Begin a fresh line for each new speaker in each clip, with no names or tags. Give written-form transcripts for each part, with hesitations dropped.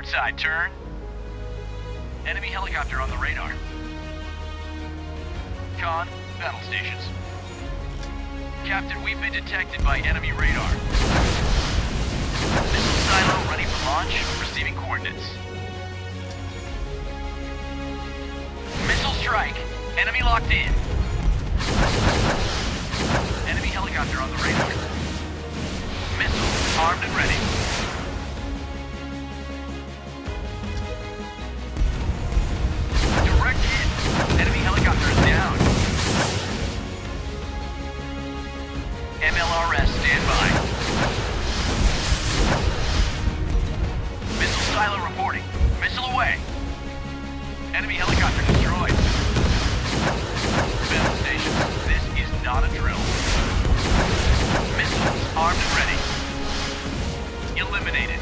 Port side, turn. Enemy helicopter on the radar. Con, battle stations. Captain, we've been detected by enemy radar. Missile silo ready for launch, receiving coordinates. Missile strike, enemy locked in. Enemy helicopter on the radar. Missile armed and ready. Direct hit, enemy helicopter is down. MLRS standby. Missile silo reporting. Missile away. Enemy helicopter destroyed. Battle stations, this is not a drill. Missiles armed and ready. Eliminated.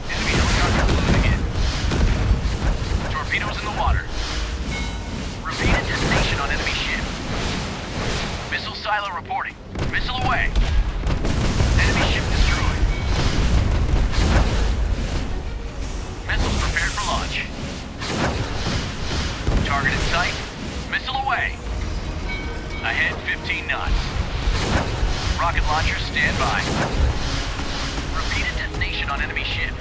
Enemy helicopter closing in. Torpedoes in the water. Repeated detonation on enemy ship. Missile silo reporting. Missile away. Enemy ship destroyed. Missiles prepared for launch. Target in sight. Missile away. Ahead 15 knots. Rocket launcher standby. Repeated detonation on enemy ship.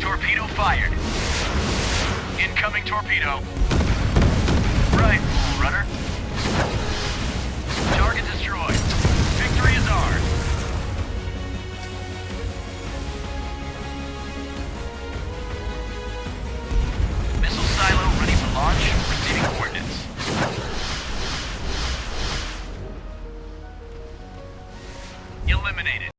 Torpedo fired. Incoming torpedo. Right, fool runner. Target destroyed. Victory is ours. Missile silo ready for launch, receiving coordinates. Eliminated.